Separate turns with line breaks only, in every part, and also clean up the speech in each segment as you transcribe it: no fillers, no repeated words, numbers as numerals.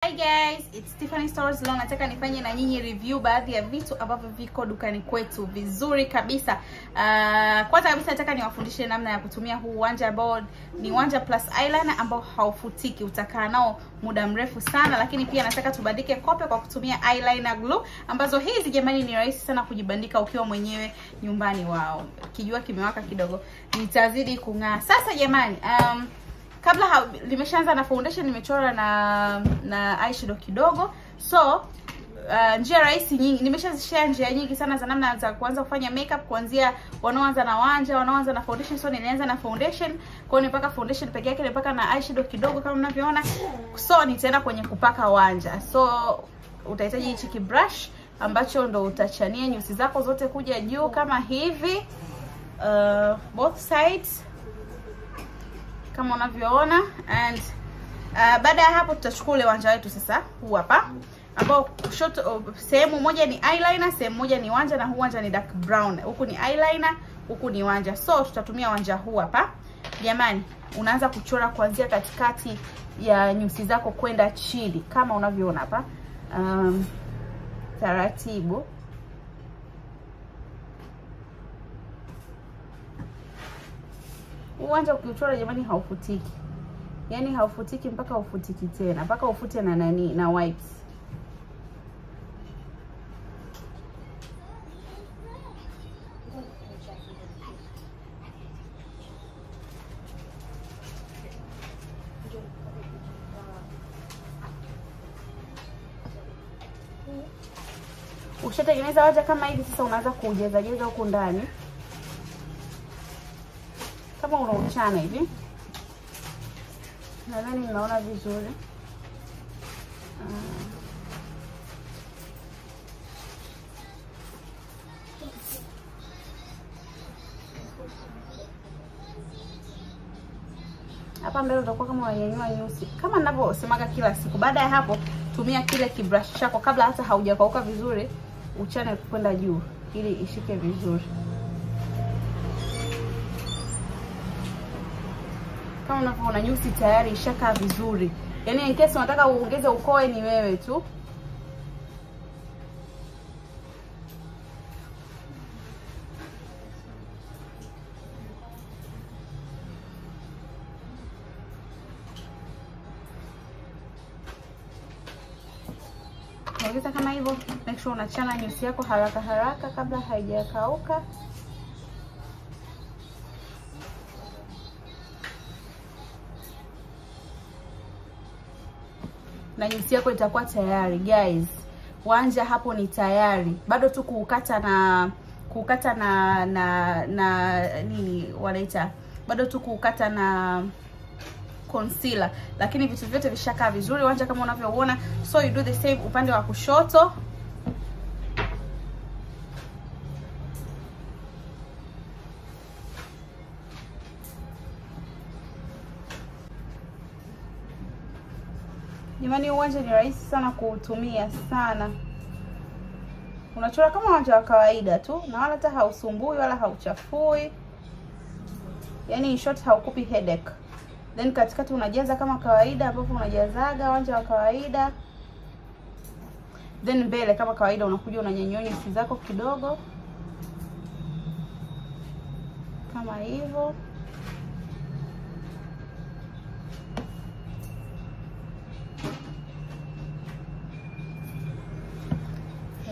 Hi guys, it's Tiffany Stores. Leo nataka nifanye na nyinyi review baadhi ya vitu ambavyo viko dukani kwetu vizuri kabisa. Kwanza kabisa nataka niwafundishe namna ya kutumia huu Wanja ambao ni Wanja plus eyeliner ambao haufutiki, utakaa nao muda mrefu sana. Lakini pia nataka tubandike Kope kwa kutumia eyeliner glue ambazo hizi jamani ni rahisi sana kujibandika ukiwa mwenyewe nyumbani. Wao kijua kimewaka kidogo nitazidi kung'aa. Sasa jamani, kabla limeshaanza na foundation, nimechora na eyeshadow kidogo. So njia rahisi nyingi, nimeshashare njia nyingi sana za namna za kuanza kufanya makeup, kuanzia wanaoanza na Wanja, wanaoanza na foundation. So nilianza na foundation, kwa hiyo nipaka foundation peke yake, nipaka na eyeshadow kidogo kama mnavyoona. So nitaenda kwenye kupaka Wanja. So utahitaji hichi brush ambacho ndo utachania nyusi zako zote kuja juu kama hivi, both sides kama unavyoona. And baada ya hapo tutachukua ule Wanja wetu sasa, huu hapa ambao sehemu moja ni eyeliner, sehemu moja ni Wanja, na huu Wanja ni dark brown. Huku ni eyeliner, huku ni Wanja. So tutatumia Wanja huu hapa. Jamani, unaanza kuchora kuanzia katikati ya nyusi zako kwenda chini kama unavyoona hapa. Taratibu. Wanja ukiuchora jamani haufutiki. Yaani haufutiki mpaka ufutiki tena, mpaka ufute na nani, na wipes. Ukishatengeneza Wanja kama hivi, sasa unaanza kujaza huku ndani. Kama unauchana hivi, nadhani mnaona vizuri. Hapa mbele utakuwa kama unanyanyua nyusi kama ninavyosemaga kila siku. Baada ya hapo, tumia kile kibrush chako kabla hata haujakauka vizuri, uchane kwenda juu ili ishike vizuri. Kama unavyoona nyusi tayari ishakaa vizuri. Yaani in case unataka uongeze ukoe ni wewe tu. Ongeza kama hivyo. Make sure unachana nyusi yako haraka haraka kabla haijakauka. Na nyusi yako itakuwa tayari guys. Wanja hapo ni tayari. Bado tu kukata na nini wanaita, bado tu kukata na concealer, lakini vitu vyote vishakaa vizuri Wanja kama unavyoona. So you do the same upande wa kushoto. Jamani, Wanja ni rahisi sana kuutumia sana. Unachora kama Wanja wa kawaida tu, na wala hata hausumbui wala hauchafui. Yaani in short haukupi headache. Then katikati unajaza kama kawaida ambapo unajazaga Wanja wa kawaida. Then mbele kama kawaida unakuja unanyanyua nyusi zako kidogo kama hivyo.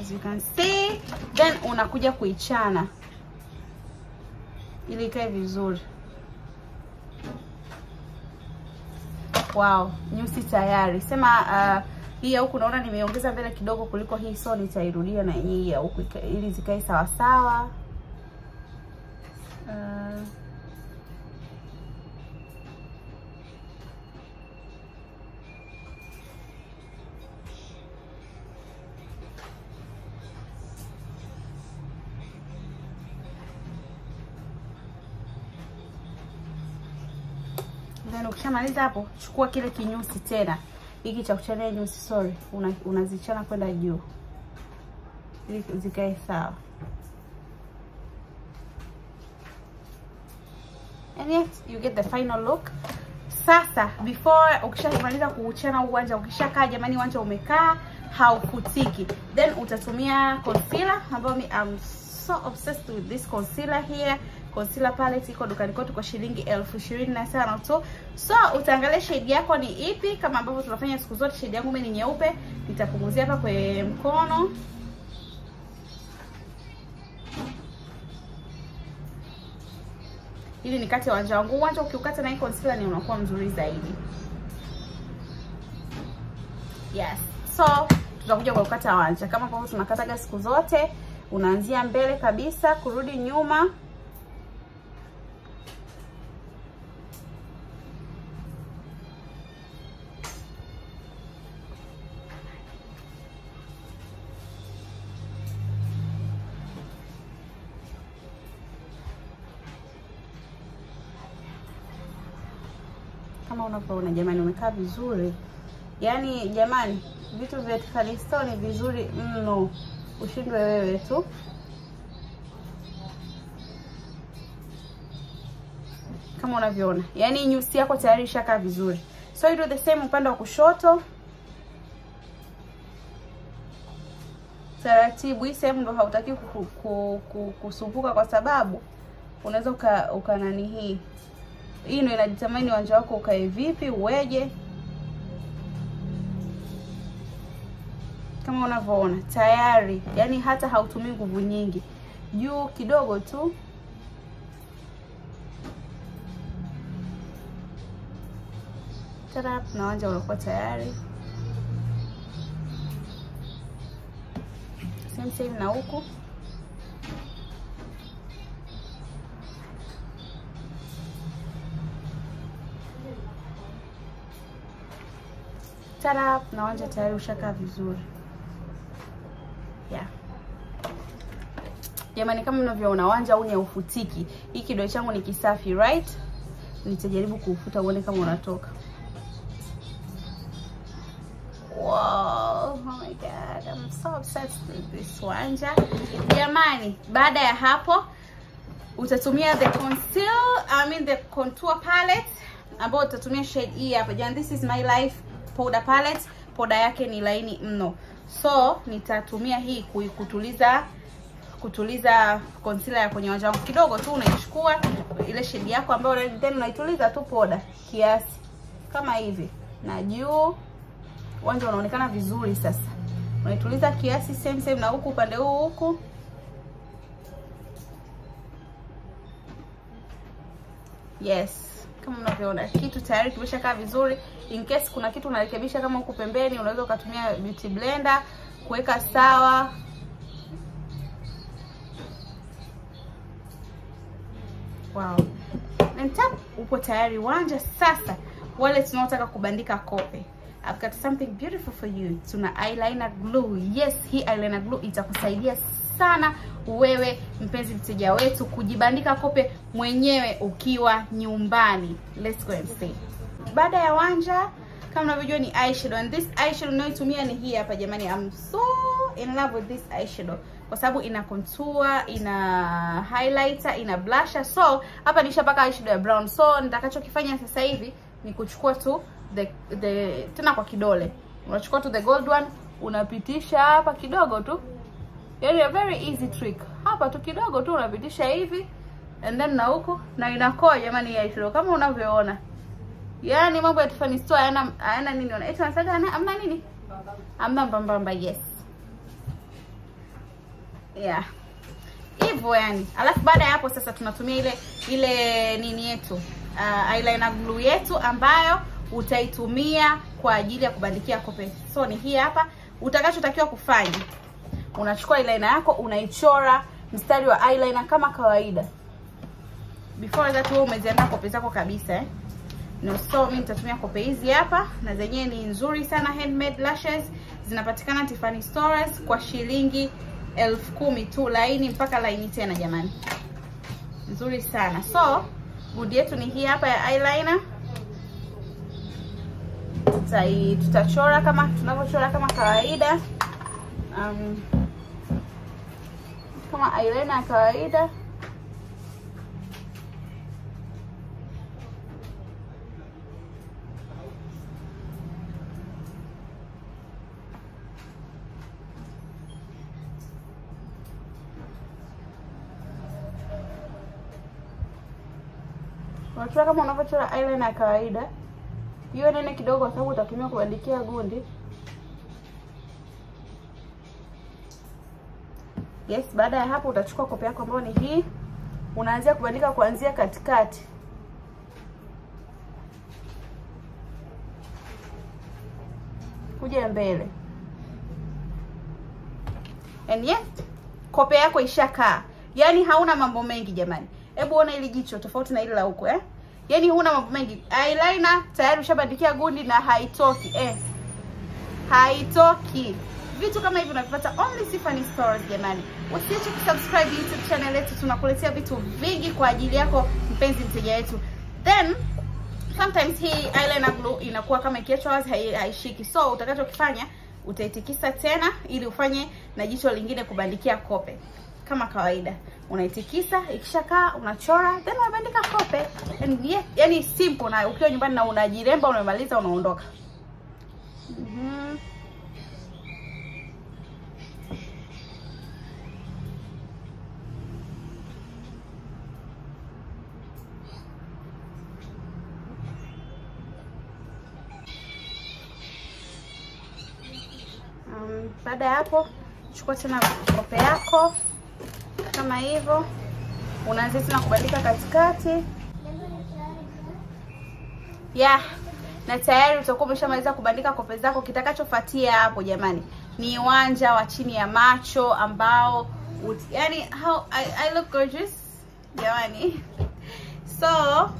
As you can see, then unakuja kuichana ili ikae vizuri. Wow, nyusi tayari. Sema hii ya huku naona nimeongeza mbele kidogo kuliko hii, so nitairudia na hii ya huku ili zikae sawa sawa. Then ukishamaliza hapo, chukua kile kinyusi tena. Hiki cha kuchania nyusi, unazichana kwenda juu ili zikae sawa. And yet you get the final look. sasa before ukishamaliza kuchana uwanja, ukishakaa jamani, uwanja umekaa haufutiki, then utatumia concealer ambayo I'm so obsessed with this concealer here. Concealer palette iko dukani kwetu kwa shilingi 25,000 tu. So utaangalia shade yako ni ipi, kama ambavyo tunafanya siku zote. Shade yangu mimi ni nyeupe, nitapunguzia hapa kwenye mkono. Ili nikate wanja wangu. Wanja ukiukata na hii concealer ni unakuwa mzuri zaidi. Yes. So tutakuja kwa kukata wanja kama ambavyo tunakataga siku zote. Unaanzia mbele kabisa kurudi nyuma. Kama unavyoona jamani, umekaa vizuri. Yaani jamani, vitu vya Tiffany ni vizuri mno. Ushindwe wewe tu. Kama unavyoona, yaani nyusi yako tayari ishakaa vizuri. So you do the same upande wa kushoto. Taratibu, hii sehemu ndo hautaki kusumbuka kwa sababu unaweza ukanani hii. Hii ndio inadetermine wanja wako ukae vipi, uweje. Kama unavyoona tayari, yani hata hautumii nguvu nyingi. Juu kidogo tu. Tada, na wanja unakuwa tayari. Same na huku. Tada, na wanja tayari ushakaa vizuri. Yeah. Jamani, kama mnavyoona wanja huu ni ufutiki. Hii kidole changu ni kisafi, right? Nitajaribu kuufuta uone kama unatoka. Wow, oh my god, I'm so obsessed with this wanja. Jamani, baada ya hapo utatumia the contour palette ambayo utatumia shade hii hapa. Jamani, this is my life powder palette. Powder yake ni laini mno. So nitatumia hii kutuliza concealer ya kwenye wanja wangu kidogo tu. Unaichukua ile shade yako ambayo then unaituliza tu powder kiasi kama hivi, na juu wanja unaonekana vizuri. Sasa unaituliza kiasi same na huku upande huu huku. Yes, kama unavyoona kitu tayari kimeshakaa vizuri. In case kuna kitu unarekebisha kama huku pembeni, unaweza ukatumia beauty blender kuweka sawa. Wow. And tap, upo tayari wanja. Sasa wale tunaotaka kubandika kope, I've got something beautiful for you. Tuna eyeliner glue. Yes, hii eyeliner glue itakusaidia sana wewe mpenzi mteja wetu kujibandika kope mwenyewe ukiwa nyumbani. Let's go and see. Baada ya wanja, kama unavyojua ni eyeshadow, and this eyeshadow ninayotumia ni hii hapa jamani. I'm so in love with this eyeshadow kwa sababu ina contour, ina highlighter, ina blusher. So hapa nishapaka eyeshadow ya brown. So nitakachokifanya sasa hivi ni kuchukua tu tena kwa kidole. Unachukua tu the gold one, unapitisha hapa kidogo tu. Yaani a very easy trick. Hapa tu kidogo tu unapitisha hivi, and then na huko na inakoa jamani ya eyeshadow kama unavyoona. Yaani mambo ya Tiffany store hayana nini wanaita nasaga amna nini? Amna mbamba, yes. Yeah. Hivyo yani. Alafu baada ya hapo sasa tunatumia ile nini yetu, eyeliner glue yetu ambayo utaitumia kwa ajili ya kubandikia kope. So ni hii hapa. Utakachotakiwa kufanya, unachukua eyeliner yako, unaichora mstari wa eyeliner kama kawaida. Before that wewe umeziandaa kope zako kabisa No, so mimi nitatumia kope hizi hapa, na zenyewe ni nzuri sana, handmade lashes. Zinapatikana Tiffany stores kwa shilingi 10,000 tu, laini mpaka laini tena jamani. Nzuri sana. So good yetu ni hii hapa ya eyeliner. Tutachora kama tunavyochora kama kawaida. Kama eyeliner ya kawaida. Unachora kama unavyochora eyeliner ya kawaida. Hiyo nene kidogo kwa sababu utatumia kubandikia gundi. Yes, baada ya hapo utachukua kope yako ambayo ni hii. Unaanzia kubandika kuanzia katikati. Kuja mbele. And yeah, kope yako ishakaa. Yaani hauna mambo mengi jamani. Hebu ona ili jicho tofauti na ile la huko Yaani huna mambo mengi. Eyeliner tayari ushabandikia gundi na haitoki haitoki. Vitu kama hivi unavipata only Tiffany Stores jamani. Usiache kusubscribe YouTube channel yetu, tunakuletea vitu vingi kwa ajili yako mpenzi mteja wetu. Then sometimes hii eyeliner glue inakuwa kama ikiachwa wazi haishiki. So utakachokifanya utaitikisa tena ili ufanye na jicho lingine kubandikia kope. Kama kawaida unaitikisa, ikishakaa unachora, then unabandika kope. And yeah, yani simple, na ukiwa nyumbani na unajiremba unamaliza unaondoka. Baada ya hapo chukua tena kope yako kama hivyo, unaanza tena kubandika katikati. Na tayari utakuwa umeshamaliza kubandika kope zako. Kitakachofuatia hapo jamani ni wanja wa chini ya macho ambao yani how I look gorgeous jamani. So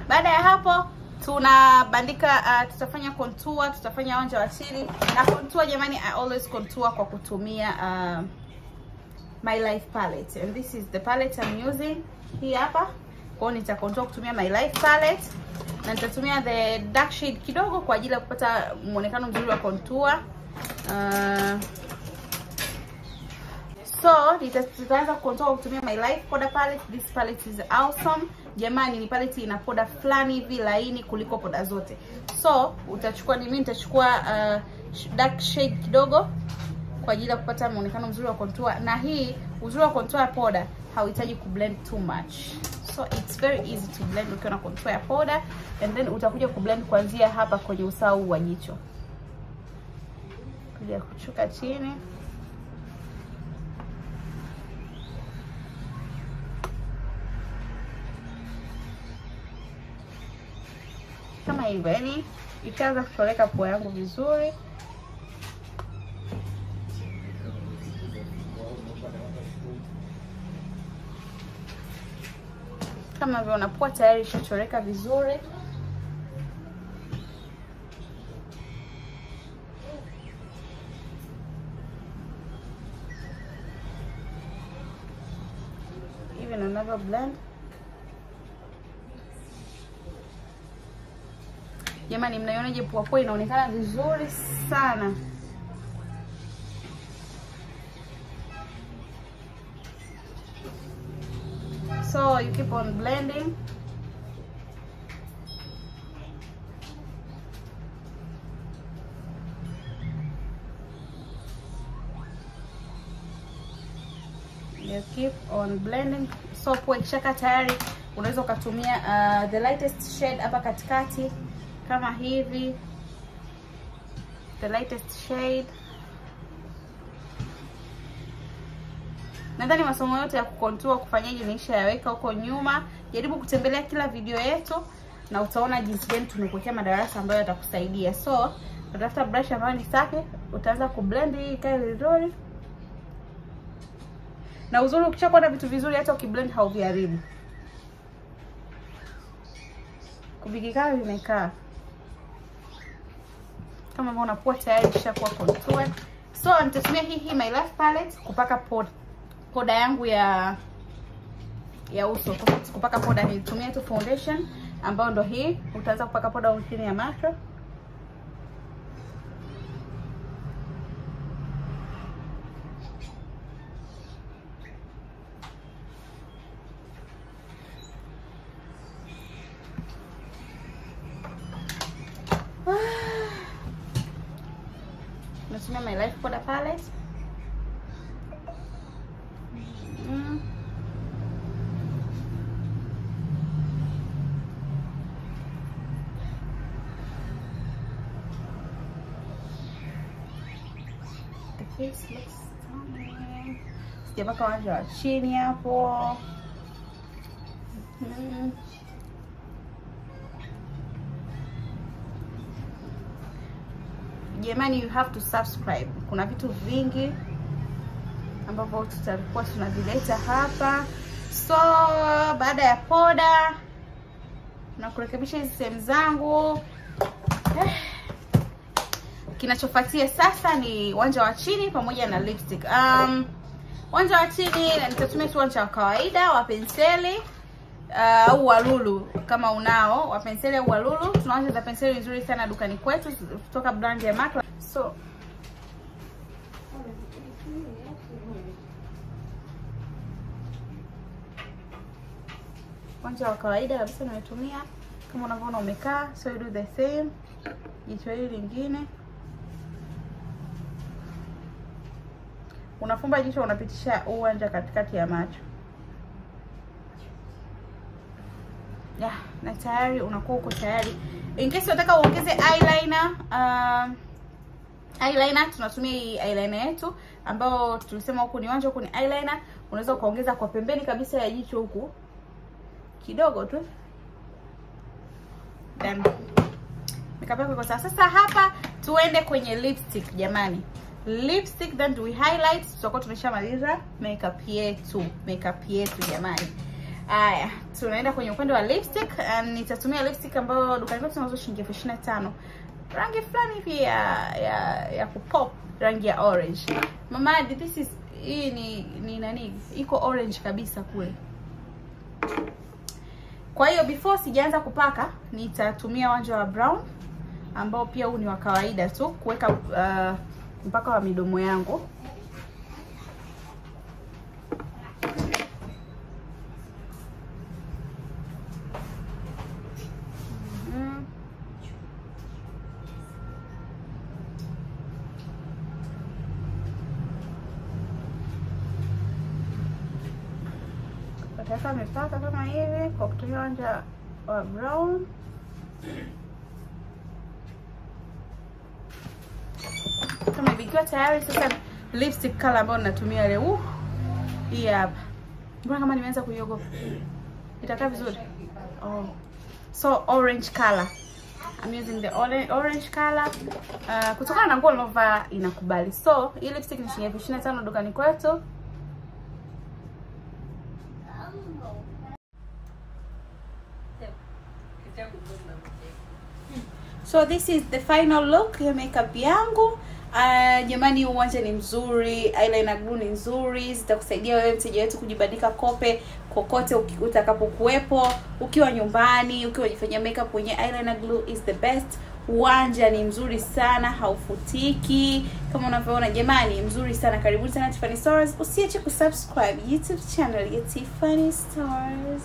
baada ya hapo tunabandika tutafanya contour, tutafanya wanja wa chini. Na contour jamani, I always contour kwa kutumia My Life palette, and this is the palette I'm using. Hii hapa. Kwa hiyo nitacontour kutumia My Life palette, na nitatumia the dark shade kidogo kwa ajili ya kupata muonekano mzuri wa contour. So tutaanza contour kutumia My Life powder palette. This palette is awesome jamani, ni palette ina poda fulani hivi laini kuliko poda zote. So utachukua, mimi nitachukua dark shade kidogo kwa ajili ya kupata muonekano mzuri wa contour. Na hii uzuri wa contour ya poda hauhitaji kublend too much, so it's very easy to blend ukiwa na contour ya poda. And then utakuja kublend kuanzia hapa kwenye usawa wa jicho, kuja kuchuka chini kama hivyo. Yani itaanza kuchoreka pua yangu vizuri. Kama hivyo unapua tayari ishachoreka vizuri. Even another blend. Jamani, mnaionaje pua inaonekana vizuri sana. So you keep on blending. You keep on blending. So pua ikishaka tayari, unaweza ukatumia the lightest shade hapa katikati kama hivi, the lightest shade. Nadhani masomo yote ya kucontour kufanyaje niisha yaweka huko nyuma. Jaribu kutembelea kila video yetu na utaona jinsi gani tumekuwekea madarasa ambayo yatakusaidia. So utafuta brush ambayo ni safi, utaanza kublend hii ikae vizuri. Na uzuri ukishakuwa na vitu vizuri, hata ukiblend hauviharibu. Kuvikikaa vimekaa. Kama mbona unapua tayari ishakuwa contour. So nitatumia hii My Life palette kupaka poda yangu ya uso. Kupaka poda nilitumia tu foundation ambayo ndo hii. Utaanza kupaka poda chini ya macho. Natumia My Life powder palette. This looks stunning. Sijapaka wanja wa chini hapo. Jamani, you have to subscribe. Kuna vitu vingi ambavyo tutakuwa tunavileta hapa. So baada ya poda na kurekebisha hizi sehemu zangu, kinachofuatia sasa ni wanja wa chini pamoja na lipstick. Wanja wa chini nitatumia tu wanja wa kawaida wa penseli au walulu kama unao wa penseli au walulu. Tunaanza za penseli nzuri sana dukani kwetu kutoka brand ya Maswala. So wanja wa kawaida kabisa natumia kama unavyoona umekaa. So you do the same. Jicho hili lingine unafumba jicho, unapitisha uwanja katikati ya macho. Na tayari unakuwa uko tayari. In case unataka uongeze eyeliner, eyeliner tunatumia hii eyeliner yetu ambao tulisema huku ni wanja, huku ni eyeliner. Unaweza ukaongeza kwa pembeni kabisa ya jicho huku kidogo tu. Then makeup yako iko sawa. Sasa hapa tuende kwenye lipstick jamani. Lipstick, then we highlight. Tutakuwa tumeshamaliza makeup yetu jamani. Haya, tunaenda kwenye upande wa lipstick. Nitatumia lipstick ambayo dukani kwetu tunauzwa shilingi 25. Rangi fulani hivi ya kupop, rangi ya orange. Mama, this is hii ni nani? Iko orange kabisa kule. Kwa hiyo before sijaanza kupaka, nitatumia wanja wa brown ambao pia huu ni wa kawaida tu kuweka mpaka wa midomo yangu. Sasa nimepaka kama hivi kwa kutumia wanja wa brown. Kama ikiwa tayari sasa lipstick color ambayo ninatumia leo hii hapa. Mbona kama nimeanza kuiogopa? Itakaa vizuri. So orange color. I'm using the orange color. Kutokana na nguo nilovaa inakubali. So hii lipstick ni shilingi 25 dukani kwetu. So this is the final look ya makeup yangu. Jamani, uwanja ni mzuri, eyeliner glue ni nzuri, zitakusaidia wewe mteja wetu kujibandika kope kokote utakapokuepo, ukiwa nyumbani, ukiwa unajifanyia makeup kwenye eyeliner glue is the best. Uwanja ni mzuri sana, haufutiki kama unavyoona jamani, mzuri sana. Karibuni sana Tiffany Stores. Usiache kusubscribe YouTube channel ya Tiffany Stores.